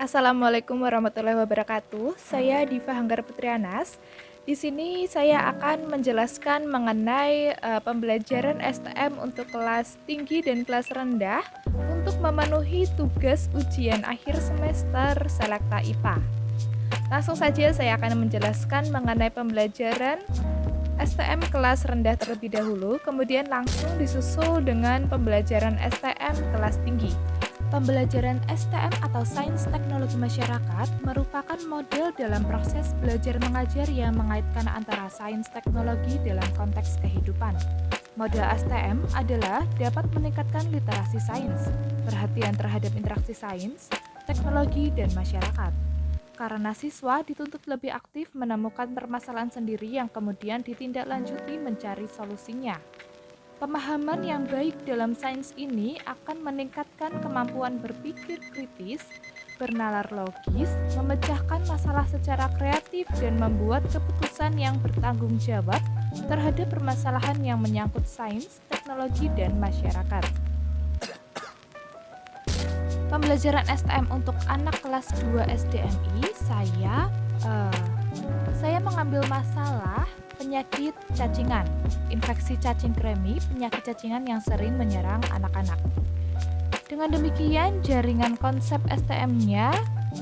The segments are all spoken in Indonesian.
Assalamualaikum warahmatullahi wabarakatuh. Saya Diva Hanggar Putrianas. Di sini saya akan menjelaskan mengenai pembelajaran STM untuk kelas tinggi dan kelas rendah untuk memenuhi tugas ujian akhir semester Selekta IPA. Langsung saja saya akan menjelaskan mengenai pembelajaran STM kelas rendah terlebih dahulu, kemudian langsung disusul dengan pembelajaran STM kelas tinggi. Pembelajaran STM atau Sains Teknologi Masyarakat merupakan model dalam proses belajar mengajar yang mengaitkan antara sains teknologi dalam konteks kehidupan. Model STM adalah dapat meningkatkan literasi sains, perhatian terhadap interaksi sains, teknologi, dan masyarakat. Karena siswa dituntut lebih aktif menemukan permasalahan sendiri yang kemudian ditindaklanjuti mencari solusinya. Pemahaman yang baik dalam sains ini akan meningkatkan kemampuan berpikir kritis, bernalar logis, memecahkan masalah secara kreatif, dan membuat keputusan yang bertanggung jawab terhadap permasalahan yang menyangkut sains, teknologi, dan masyarakat. Pembelajaran STM untuk anak kelas 2 SDMI, saya mengambil masalah penyakit cacingan, infeksi cacing kremi, penyakit cacingan yang sering menyerang anak-anak. Dengan demikian, jaringan konsep STM-nya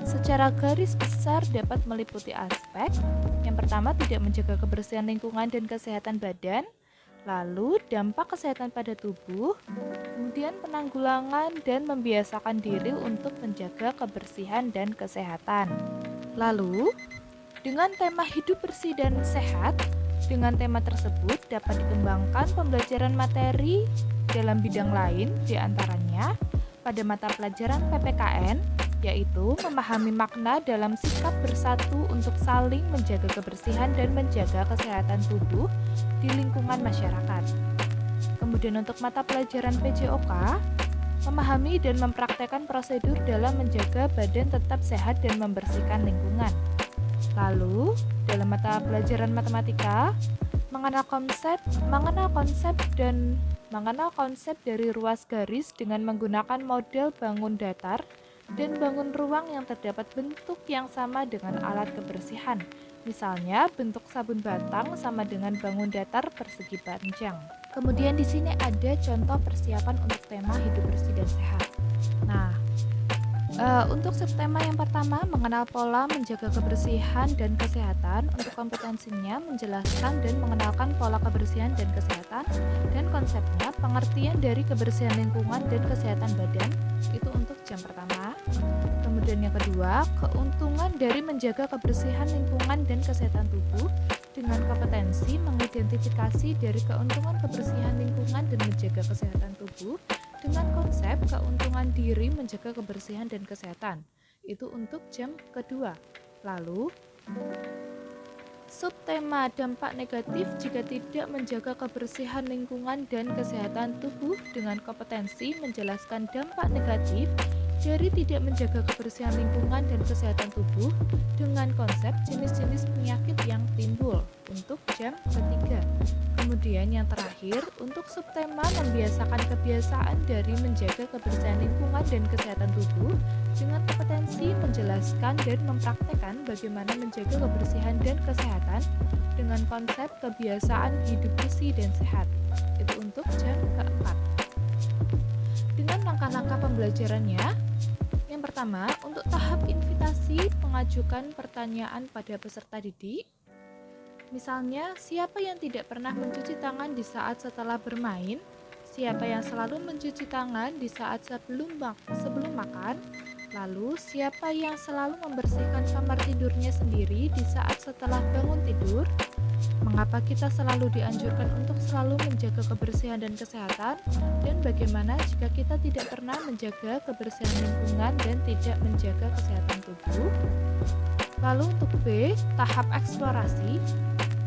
secara garis besar dapat meliputi aspek yang pertama, tidak menjaga kebersihan lingkungan dan kesehatan badan, lalu dampak kesehatan pada tubuh, kemudian penanggulangan dan membiasakan diri untuk menjaga kebersihan dan kesehatan. Lalu, dengan tema hidup bersih dan sehat, dengan tema tersebut dapat dikembangkan pembelajaran materi dalam bidang lain, diantaranya pada mata pelajaran PPKN, yaitu memahami makna dalam sikap bersatu untuk saling menjaga kebersihan dan menjaga kesehatan tubuh di lingkungan masyarakat. Kemudian untuk mata pelajaran PJOK, memahami dan mempraktekkan prosedur dalam menjaga badan tetap sehat dan membersihkan lingkungan. Lalu, dalam mata pelajaran matematika, mengenal konsep dari ruas garis dengan menggunakan model bangun datar dan bangun ruang yang terdapat bentuk yang sama dengan alat kebersihan. Misalnya, bentuk sabun batang sama dengan bangun datar persegi panjang. Kemudian di sini ada contoh persiapan untuk tema hidup bersih dan sehat. Nah, untuk subtema yang pertama, mengenal pola menjaga kebersihan dan kesehatan, untuk kompetensinya menjelaskan dan mengenalkan pola kebersihan dan kesehatan, dan konsepnya pengertian dari kebersihan lingkungan dan kesehatan badan, itu untuk jam pertama. Kemudian yang kedua, keuntungan dari menjaga kebersihan lingkungan dan kesehatan tubuh, dengan kompetensi mengidentifikasi dari keuntungan kebersihan lingkungan dan menjaga kesehatan tubuh, dengan konsep keuntungan diri menjaga kebersihan dan kesehatan. Itu untuk jam kedua. Lalu, subtema dampak negatif jika tidak menjaga kebersihan lingkungan dan kesehatan tubuh, dengan kompetensi menjelaskan dampak negatif dari tidak menjaga kebersihan lingkungan dan kesehatan tubuh dengan konsep jenis-jenis penyakit yang timbul untuk jam ketiga. Kemudian yang terakhir, untuk subtema membiasakan kebiasaan dari menjaga kebersihan lingkungan dan kesehatan tubuh dengan kompetensi menjelaskan dan mempraktekkan bagaimana menjaga kebersihan dan kesehatan dengan konsep kebiasaan hidup bersih dan sehat. Itu untuk jam keempat. Dengan langkah-langkah pembelajarannya, yang pertama, untuk tahap invitasi mengajukan pertanyaan pada peserta didik. Misalnya, siapa yang tidak pernah mencuci tangan di saat setelah bermain? Siapa yang selalu mencuci tangan di saat sebelum makan? Lalu, siapa yang selalu membersihkan kamar tidurnya sendiri di saat setelah bangun tidur? Mengapa kita selalu dianjurkan untuk selalu menjaga kebersihan dan kesehatan? Dan bagaimana jika kita tidak pernah menjaga kebersihan lingkungan dan tidak menjaga kesehatan tubuh? Lalu untuk B, tahap eksplorasi,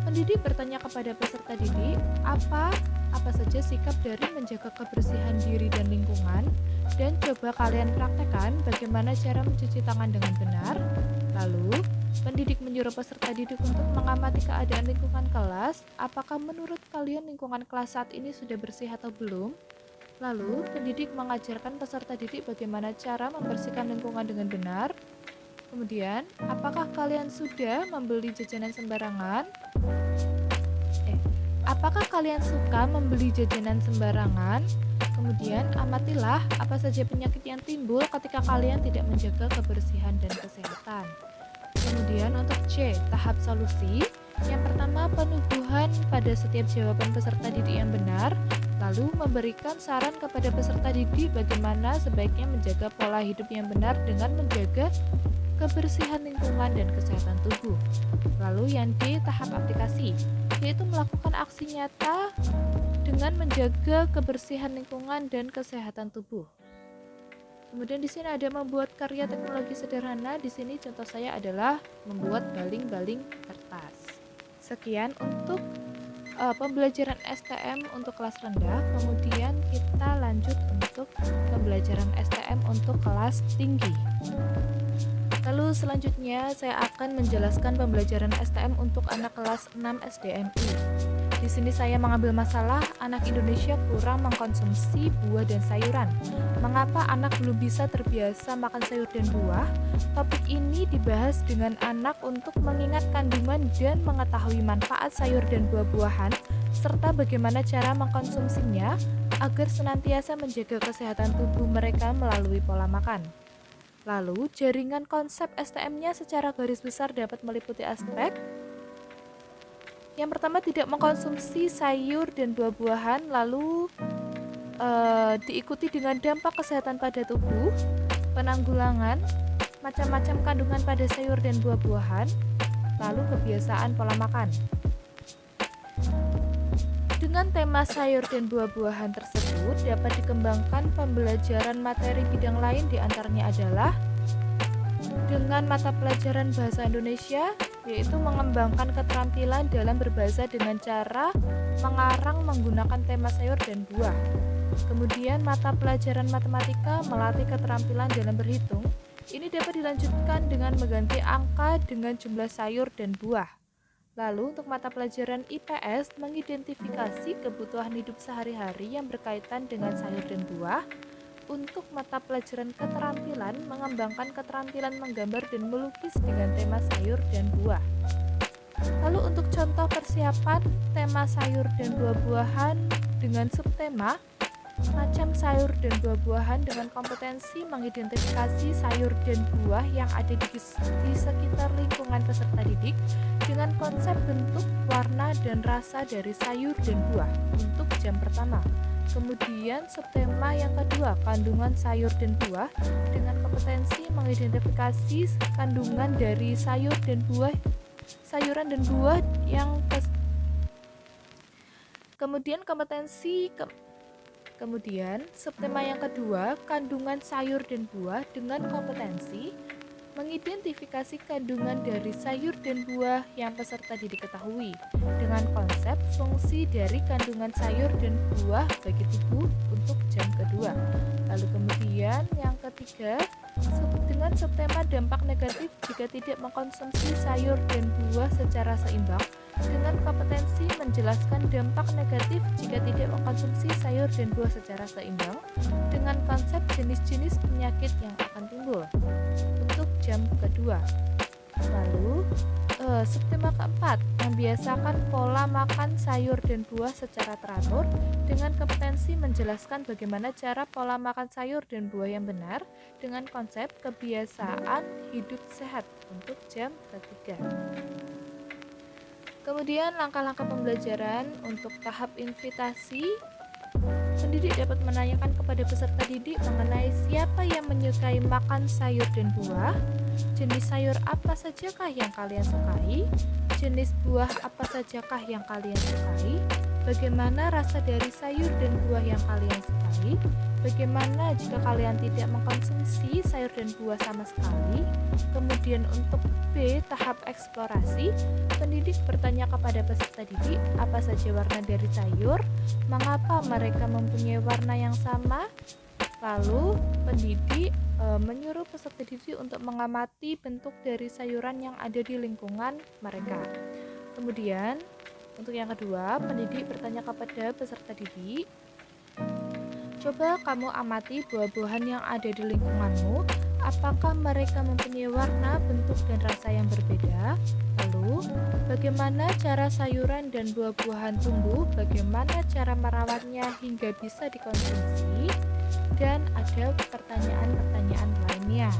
pendidik bertanya kepada peserta didik, apa saja sikap dari menjaga kebersihan diri dan lingkungan, dan coba kalian praktekkan bagaimana cara mencuci tangan dengan benar. Lalu, pendidik menyuruh peserta didik untuk mengamati keadaan lingkungan kelas, apakah menurut kalian lingkungan kelas saat ini sudah bersih atau belum? Lalu, pendidik mengajarkan peserta didik bagaimana cara membersihkan lingkungan dengan benar. Kemudian, apakah kalian sudah membeli jajanan sembarangan? Apakah kalian suka membeli jajanan sembarangan? Kemudian, amatilah apa saja penyakit yang timbul ketika kalian tidak menjaga kebersihan dan kesehatan. Kemudian untuk C, tahap solusi. Yang pertama, penubuhan pada setiap jawaban peserta didik yang benar, lalu memberikan saran kepada peserta didik bagaimana sebaiknya menjaga pola hidup yang benar dengan menjaga kebersihan lingkungan dan kesehatan tubuh. Lalu yang D, tahap aplikasi, yaitu melakukan aksi nyata dengan menjaga kebersihan lingkungan dan kesehatan tubuh. Kemudian di sini ada membuat karya teknologi sederhana. Di sini contoh saya adalah membuat baling-baling kertas. Sekian untuk pembelajaran STM untuk kelas rendah. Kemudian kita lanjut untuk pembelajaran STM untuk kelas tinggi. Lalu selanjutnya saya akan menjelaskan pembelajaran STM untuk anak kelas 6 SDMI. Di sini saya mengambil masalah anak Indonesia kurang mengkonsumsi buah dan sayuran. Mengapa anak belum bisa terbiasa makan sayur dan buah? Topik ini dibahas dengan anak untuk mengingat kandungan dan mengetahui manfaat sayur dan buah-buahan, serta bagaimana cara mengkonsumsinya agar senantiasa menjaga kesehatan tubuh mereka melalui pola makan. Lalu, jaringan konsep STM-nya secara garis besar dapat meliputi aspek yang pertama, tidak mengkonsumsi sayur dan buah-buahan, lalu diikuti dengan dampak kesehatan pada tubuh, penanggulangan, macam-macam kandungan pada sayur dan buah-buahan, lalu kebiasaan pola makan. Dengan tema sayur dan buah-buahan tersebut dapat dikembangkan pembelajaran materi bidang lain, diantaranya adalah dengan mata pelajaran bahasa Indonesia, yaitu mengembangkan keterampilan dalam berbahasa dengan cara mengarang menggunakan tema sayur dan buah. Kemudian mata pelajaran matematika melatih keterampilan dalam berhitung. Ini dapat dilanjutkan dengan mengganti angka dengan jumlah sayur dan buah. Lalu untuk mata pelajaran IPS mengidentifikasi kebutuhan hidup sehari-hari yang berkaitan dengan sayur dan buah. Untuk mata pelajaran keterampilan mengembangkan keterampilan menggambar dan melukis dengan tema sayur dan buah. Lalu untuk contoh persiapan tema sayur dan buah-buahan dengan subtema macam sayur dan buah-buahan dengan kompetensi mengidentifikasi sayur dan buah yang ada di sekitar lingkungan peserta didik dengan konsep bentuk, warna, dan rasa dari sayur dan buah untuk jam pertama. Kemudian subtema yang kedua, kandungan sayur dan buah dengan kompetensi mengidentifikasi kandungan dari sayuran dan buah yang Kemudian, subtema yang kedua, kandungan sayur dan buah dengan kompetensi mengidentifikasi kandungan dari sayur dan buah yang peserta didik ketahui dengan konsep fungsi dari kandungan sayur dan buah bagi tubuh untuk jam kedua. Lalu kemudian yang ketiga, dengan subtema dampak negatif jika tidak mengkonsumsi sayur dan buah secara seimbang dengan kompetensi menjelaskan dampak negatif jika tidak mengkonsumsi sayur dan buah secara seimbang dengan konsep jenis-jenis penyakit yang akan timbul untuk jam kedua. Lalu subtema keempat, membiasakan pola makan sayur dan buah secara teratur dengan kompetensi menjelaskan bagaimana cara pola makan sayur dan buah yang benar dengan konsep kebiasaan hidup sehat untuk jam ketiga. Kemudian langkah-langkah pembelajaran untuk tahap invitasi. Pendidik dapat menanyakan kepada peserta didik mengenai siapa yang menyukai makan sayur dan buah, jenis sayur apa sajakah yang kalian sukai, jenis buah apa sajakah yang kalian sukai, bagaimana rasa dari sayur dan buah yang kalian sukai, bagaimana jika kalian tidak mengkonsumsi sayur dan buah sama sekali. Kemudian untuk B, tahap eksplorasi, pendidik bertanya kepada peserta didik apa saja warna dari sayur, mengapa mereka mempunyai warna yang sama. Lalu pendidik menyuruh peserta didik untuk mengamati bentuk dari sayuran yang ada di lingkungan mereka. Kemudian untuk yang kedua, pendidik bertanya kepada peserta didik, coba kamu amati buah-buahan yang ada di lingkunganmu. apakah mereka mempunyai warna, bentuk, dan rasa yang berbeda? Lalu, bagaimana cara sayuran dan buah-buahan tumbuh? Bagaimana cara merawatnya hingga bisa dikonsumsi? Dan ada pertanyaan-pertanyaan lainnya.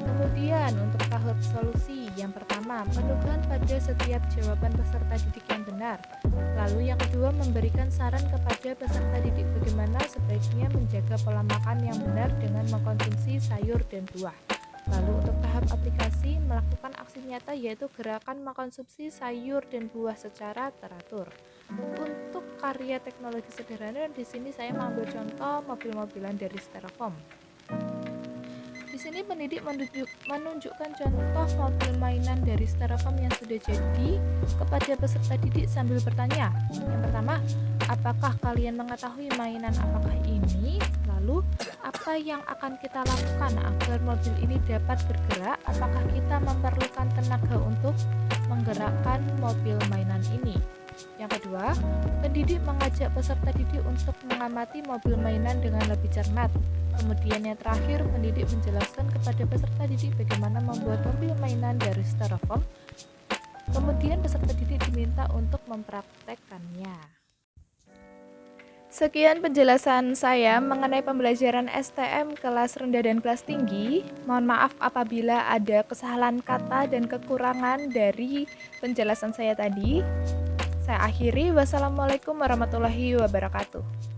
Kemudian untuk tahap solusi, yang pertama, penugasan pada setiap jawaban peserta didik yang benar. Lalu yang kedua, memberikan saran kepada peserta didik bagaimana sebaiknya menjaga pola makan yang benar dengan mengkonsumsi sayur dan buah. Lalu untuk tahap aplikasi, melakukan aksi nyata yaitu gerakan mengkonsumsi sayur dan buah secara teratur. Untuk karya teknologi sederhana, di sini saya mengambil contoh mobil-mobilan dari styrofoam. Di sini pendidik menunjukkan contoh mobil mainan dari styrofoam yang sudah jadi kepada peserta didik sambil bertanya. Yang pertama, apakah kalian mengetahui mainan apakah ini? Lalu, apa yang akan kita lakukan agar mobil ini dapat bergerak? Apakah kita memerlukan tenaga untuk menggerakkan mobil mainan ini? Yang kedua, pendidik mengajak peserta didik untuk mengamati mobil mainan dengan lebih cermat. Kemudian yang terakhir, pendidik menjelaskan kepada peserta didik bagaimana membuat mobil mainan dari styrofoam. Kemudian peserta didik diminta untuk mempraktekkannya. Sekian penjelasan saya mengenai pembelajaran STM kelas rendah dan kelas tinggi. Mohon maaf apabila ada kesalahan kata dan kekurangan dari penjelasan saya tadi. Saya akhiri, wassalamualaikum warahmatullahi wabarakatuh.